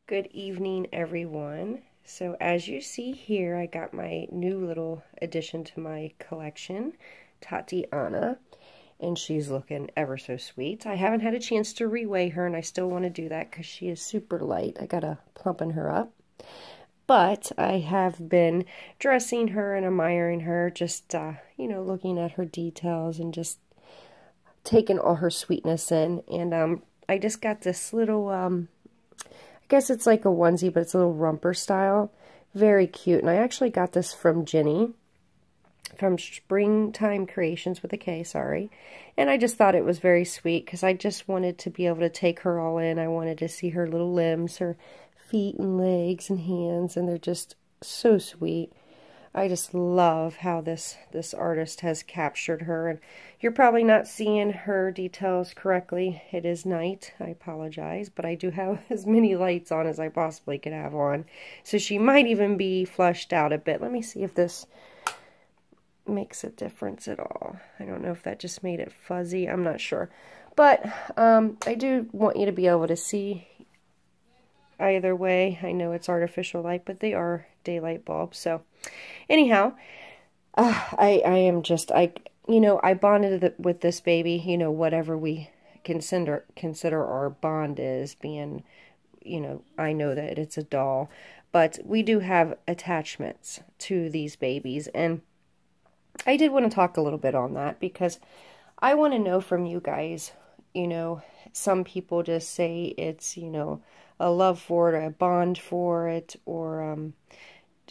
Good evening, everyone. So as you see here, I got my new little addition to my collection, Tatiana, and she's looking ever so sweet. I haven't had a chance to reweigh her, and I still want to do that because she is super light. I gotta plumpen her up. But I have been dressing her and admiring her, just, looking at her details and just taking all her sweetness in. And I just got this little, I guess it's like a onesie, but it's a little romper style. Very cute. And I actually got this from Jenny, from Springtime Creations with a K, sorry. And I just thought it was very sweet because I just wanted to be able to take her all in. I wanted to see her little limbs, her feet and legs and hands, and they're just so sweet. I just love how this artist has captured her. And you're probably not seeing her details correctly. It is night. I apologize, but I do have as many lights on as I possibly could have on. So she might even be flushed out a bit. Let me see if this makes a difference at all. I don't know if that just made it fuzzy. I'm not sure. But I do want you to be able to see either way. I know it's artificial light, but they are daylight bulbs. So anyhow, I bonded with this baby, whatever we consider our bond is being, I know that it's a doll, but we do have attachments to these babies. And I did want to talk a little bit on that because I want to know from you guys, some people just say it's, a love for it, or a bond for it, or,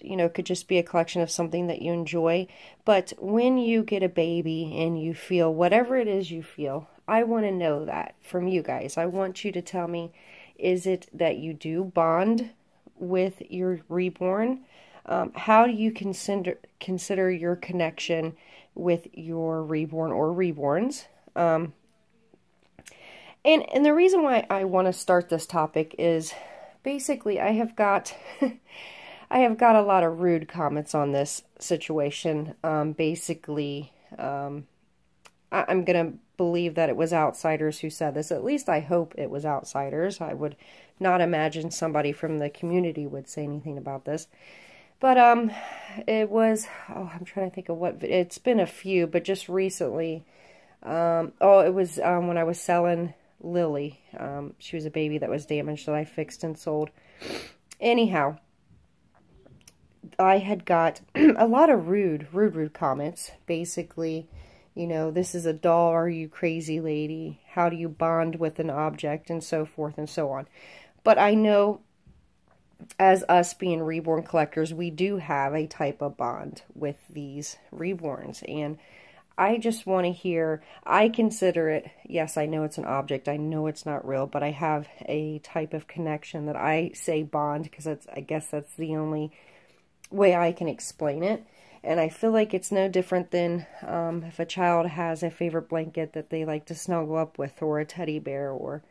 it could just be a collection of something that you enjoy. But when you get a baby and you feel whatever it is you feel, I want to know that from you guys. I want you to tell me, is it that you do bond with your reborn? How do you consider your connection with your reborn or reborns? And the reason why I want to start this topic is basically I have got I have got a lot of rude comments on this situation. I'm going to believe that it was outsiders who said this. At least I hope it was outsiders. I would not imagine somebody from the community would say anything about this. But it was, I'm trying to think of what, it's been a few, but just recently, it was when I was selling Lily. She was a baby that was damaged that I fixed and sold. Anyhow, I had got a lot of rude comments. Basically, this is a doll, are you crazy lady? How do you bond with an object? And so forth and so on. But I know, as us being reborn collectors, we do have a type of bond with these reborns. And I just want to hear, I consider it, yes, I know it's an object, I know it's not real, but I have a type of connection that I say bond, because I guess that's the only way I can explain it. And I feel like it's no different than if a child has a favorite blanket that they like to snuggle up with, or a teddy bear, or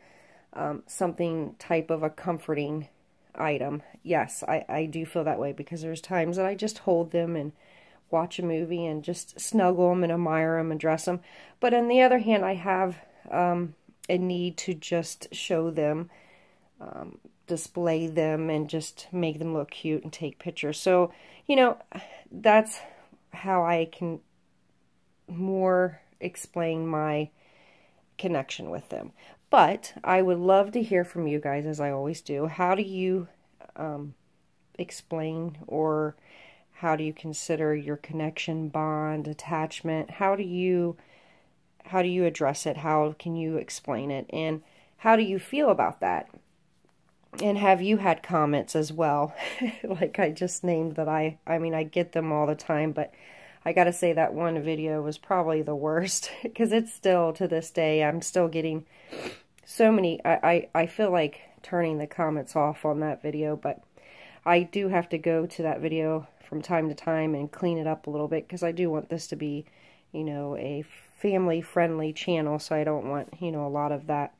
something type of a comforting item. Yes, I do feel that way, because there's times that I just hold them and watch a movie and just snuggle them and admire them and dress them. But on the other hand, I have a need to just show them, display them, and just make them look cute and take pictures. So, that's how I can more explain my connection with them. But I would love to hear from you guys, as I always do. How do you explain, or how do you consider your connection, bond, attachment? How do you address it? How can you explain it? And how do you feel about that? And have you had comments as well? Like I just named that I get them all the time, but I gotta say that one video was probably the worst, because it's still, to this day, I'm still getting so many. I feel like turning the comments off on that video, but I do have to go to that video from time to time and clean it up a little bit, because I do want this to be, a family-friendly channel, so I don't want, a lot of that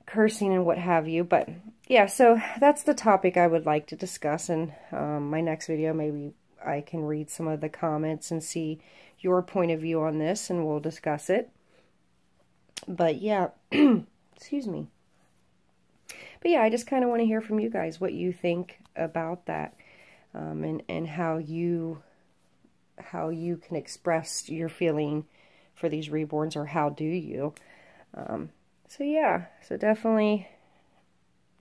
cursing and what have you. But yeah, so that's the topic I would like to discuss. And my next video, maybe I can read some of the comments and see your point of view on this, and we'll discuss it. But yeah, excuse me. But yeah, I just kind of want to hear from you guys what you think about that, and how you can express your feeling for these reborns, or how do you. So yeah, so definitely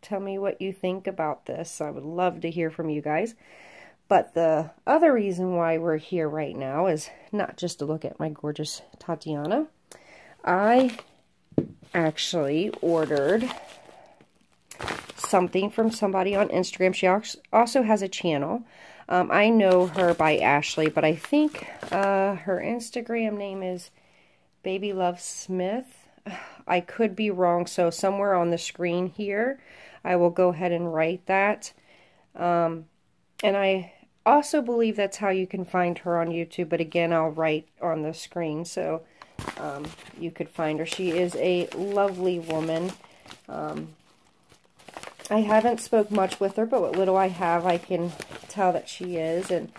tell me what you think about this. I would love to hear from you guys. But the other reason why we're here right now is not just to look at my gorgeous Tatiana. I actually ordered something from somebody on Instagram. She also has a channel. I know her by Ashley, but I think her Instagram name is Baby Love Smith. I could be wrong, so somewhere on the screen here, I will go ahead and write that. And I also believe that's how you can find her on YouTube, but again, I'll write on the screen so you could find her. She is a lovely woman. I haven't spoke much with her, but what little I have, I can tell that she is, and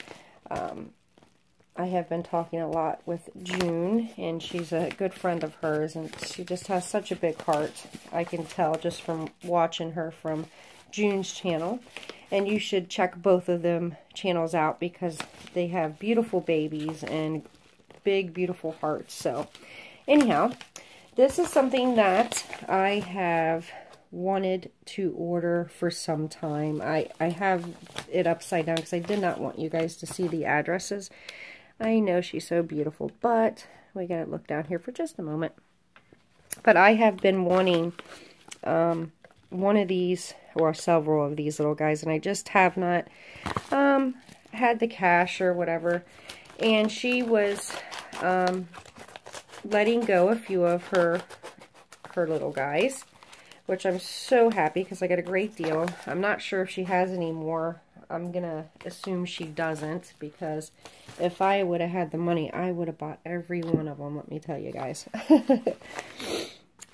I have been talking a lot with June, and she's a good friend of hers, and she just has such a big heart. I can tell just from watching her from June's channel. And you should check both of them channels out because they have beautiful babies and big, beautiful hearts. So, anyhow, this is something that I have wanted to order for some time. I have it upside down because I did not want you guys to see the addresses. I know she's so beautiful, but we gotta look down here for just a moment. But I have been wanting one of these, or several of these little guys, and I just have not had the cash or whatever. And she was letting go a few of her little guys, which I'm so happy because I got a great deal. I'm not sure if she has any more. I'm gonna assume she doesn't, because if I would have had the money, I would have bought every one of them, let me tell you guys.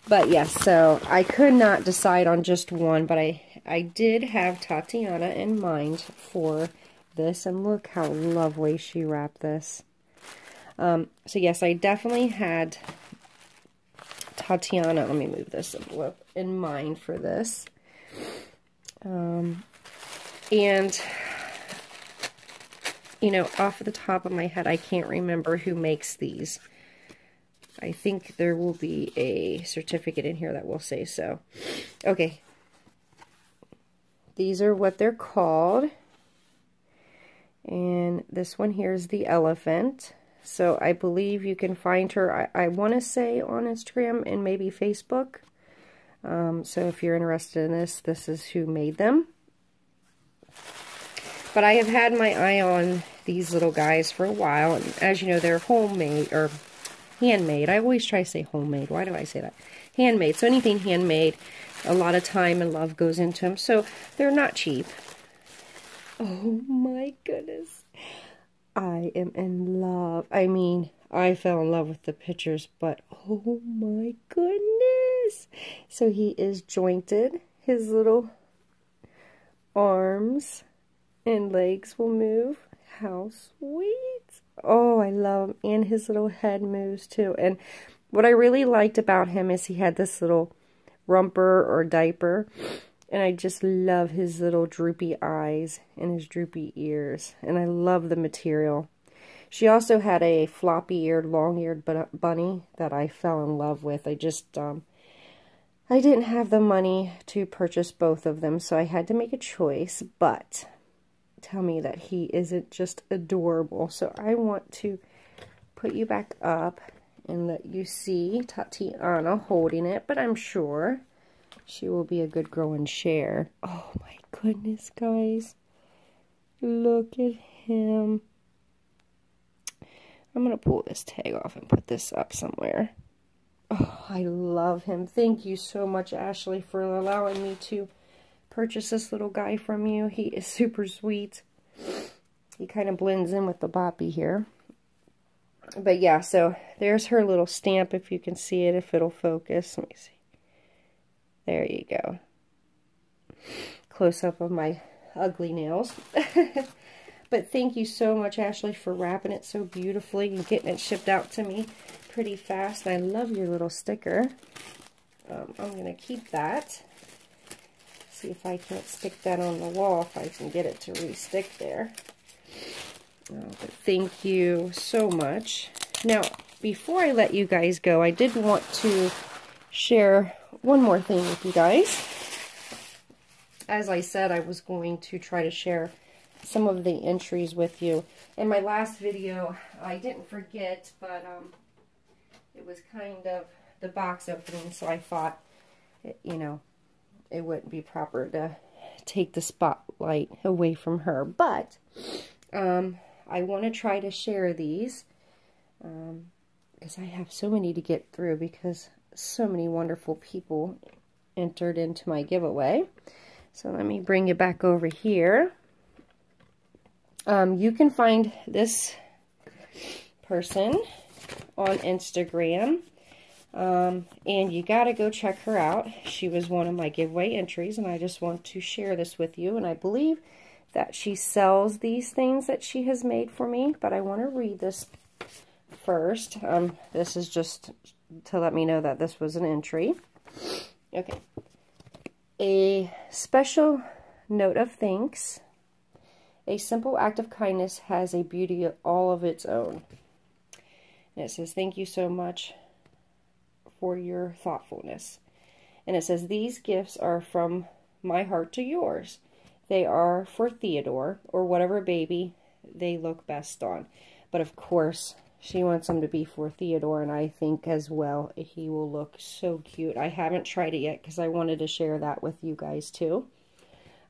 But yes, so I could not decide on just one, but I did have Tatiana in mind for this, and look how lovely she wrapped this. So yes, I definitely had Tatiana, let me move this envelope, in mind for this. And, you know, off the top of my head, I can't remember who makes these. I think there will be a certificate in here that will say so. Okay. These are what they're called. And this one here is the elephant. So I believe you can find her, I want to say, on Instagram and maybe Facebook. So if you're interested in this, this is who made them. But I have had my eye on these little guys for a while. And as you know, they're homemade, or handmade. I always try to say homemade. Why do I say that? Handmade. So anything handmade, a lot of time and love goes into them. So they're not cheap. Oh my goodness. I am in love. I mean, I fell in love with the pictures, but oh my goodness. So he is jointed. His little arms and legs will move. How sweet. Oh, I love him. And his little head moves too. And what I really liked about him is he had this little rumper or diaper. And I just love his little droopy eyes and his droopy ears. And I love the material. She also had a floppy-eared, long-eared bunny that I fell in love with. I just, I didn't have the money to purchase both of them, so I had to make a choice. But tell me that he isn't just adorable. So I want to put you back up and let you see Tatiana holding it, but I'm sure she will be a good girl and share. Oh my goodness, guys. Look at him. I'm going to pull this tag off and put this up somewhere. Oh, I love him. Thank you so much, Ashley, for allowing me to purchase this little guy from you. He is super sweet. He kind of blends in with the boppy here. But yeah, so there's her little stamp, if you can see it, if it'll focus. Let me see. There you go. Close up of my ugly nails. But thank you so much, Ashley, for wrapping it so beautifully and getting it shipped out to me pretty fast. And I love your little sticker. I'm going to keep that. See if I can't stick that on the wall, if I can get it to re-stick there. But thank you so much. Now, before I let you guys go, I did want to share one more thing with you guys. As I said, I was going to try to share some of the entries with you. In my last video, I didn't forget, but it was kind of the box opening, so I thought, you know, it wouldn't be proper to take the spotlight away from her. But I want to try to share these because I have so many to get through because so many wonderful people entered into my giveaway. So let me bring you back over here. You can find this person on Instagram. And you gotta go check her out. She was one of my giveaway entries, and I just want to share this with you. And I believe that she sells these things that she has made for me, but I want to read this first. This is just to let me know that this was an entry. Okay. A special note of thanks. A simple act of kindness has a beauty all of its own. And it says, thank you so much for your thoughtfulness. And it says, these gifts are from my heart to yours. They are for Theodore, or whatever baby they look best on. But of course, she wants them to be for Theodore, and I think as well he will look so cute. I haven't tried it yet because I wanted to share that with you guys too.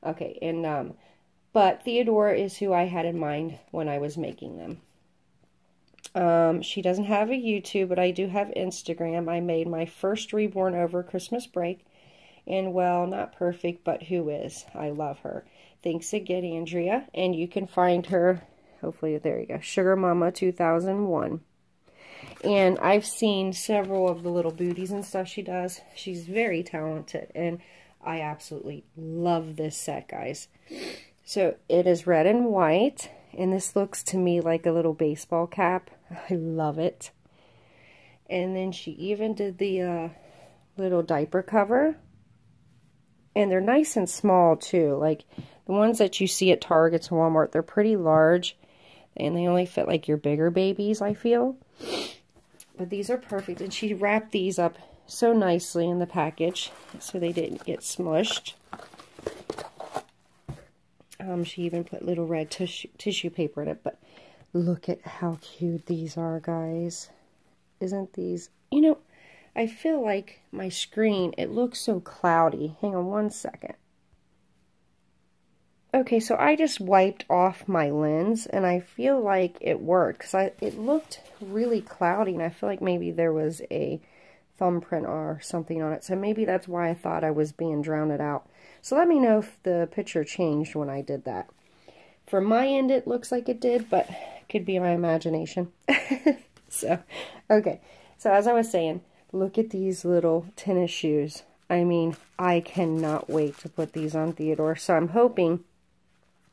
Okay, and but Theodore is who I had in mind when I was making them. She doesn't have a YouTube, but I do have Instagram. I made my first reborn over Christmas break. And, well, not perfect, but who is? I love her. Thanks again, Andrea. And you can find her, hopefully, there you go, Sugar Mama 2001. And I've seen several of the little booties and stuff she does. She's very talented, and I absolutely love this set, guys. So, it is red and white, and this looks to me like a little baseball cap. I love it. And then she even did the little diaper cover. And they're nice and small, too. Like, the ones that you see at Targets and Walmart, they're pretty large. And they only fit, like, your bigger babies, I feel. But these are perfect. And she wrapped these up so nicely in the package so they didn't get smushed. She even put little red tissue paper in it. But look at how cute these are, guys. Isn't these... You know... I feel like my screen, it looks so cloudy. Hang on one second. Okay, so I just wiped off my lens, and I feel like it worked, because it looked really cloudy, and I feel like maybe there was a thumbprint or something on it, so maybe that's why I thought I was being drowned out. So let me know if the picture changed when I did that. From my end, it looks like it did, but it could be my imagination. So, okay, so as I was saying, look at these little tennis shoes. I mean, I cannot wait to put these on Theodore. So I'm hoping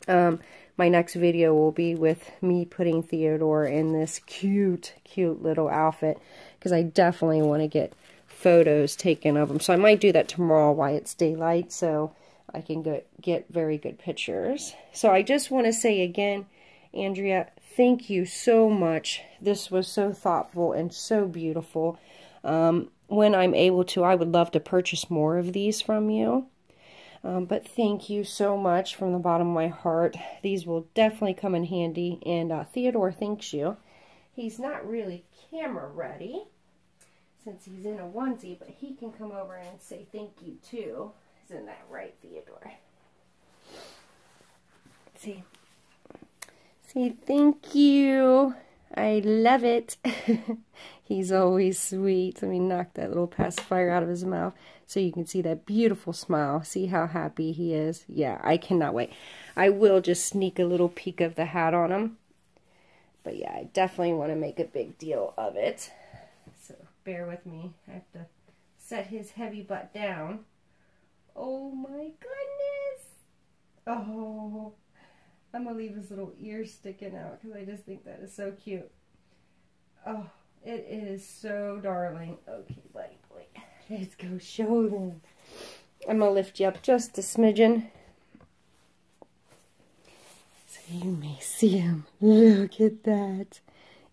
my next video will be with me putting Theodore in this cute, cute little outfit. Because I definitely want to get photos taken of him. So I might do that tomorrow while it's daylight. So I can get very good pictures. So I just want to say again, Andrea, thank you so much. This was so thoughtful and so beautiful. When I'm able to, I would love to purchase more of these from you. But thank you so much from the bottom of my heart. These will definitely come in handy. And Theodore thanks you. He's not really camera ready since he's in a onesie, but he can come over and say thank you too. Isn't that right, Theodore? See, thank you. I love it. He's always sweet. Let me knock that little pacifier out of his mouth so you can see that beautiful smile. See how happy he is? Yeah, I cannot wait. I will just sneak a little peek of the hat on him. But yeah, I definitely want to make a big deal of it. So bear with me. I have to set his heavy butt down. Oh my goodness. Oh, I'm going to leave his little ears sticking out because I just think that is so cute. Oh, it is so darling. Okay, buddy boy. Let's go show them. I'm going to lift you up just a smidgen so you may see him. Look at that.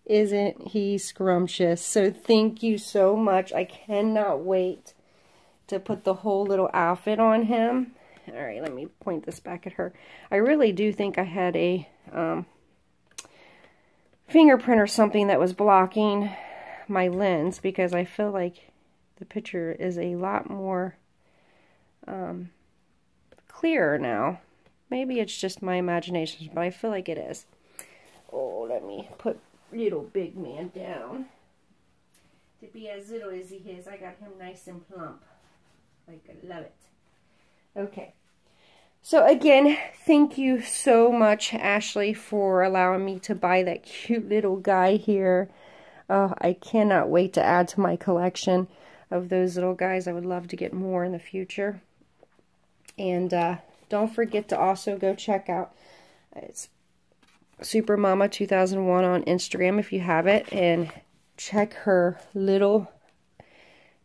Isn't he scrumptious? So thank you so much. I cannot wait to put the whole little outfit on him. All right, let me point this back at her. I really do think I had a fingerprint or something that was blocking my lens, because I feel like the picture is a lot more clearer now. Maybe it's just my imagination, but I feel like it is. Oh, let me put little big man down. To be as little as he is, I got him nice and plump. Like, I love it. Okay. So again, thank you so much, Ashley, for allowing me to buy that cute little guy here. I cannot wait to add to my collection of those little guys. I would love to get more in the future. And don't forget to also go check out it's Supermama 2001 on Instagram if you have it, and check her little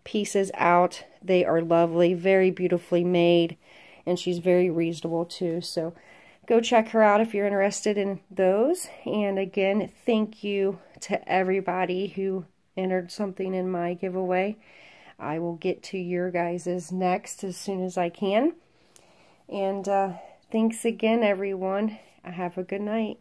pieces out. They are lovely, very beautifully made, and she's very reasonable too. So go check her out if you're interested in those. And again, thank you to everybody who entered something in my giveaway. I will get to your guys's next as soon as I can. And thanks again, everyone. Have a good night.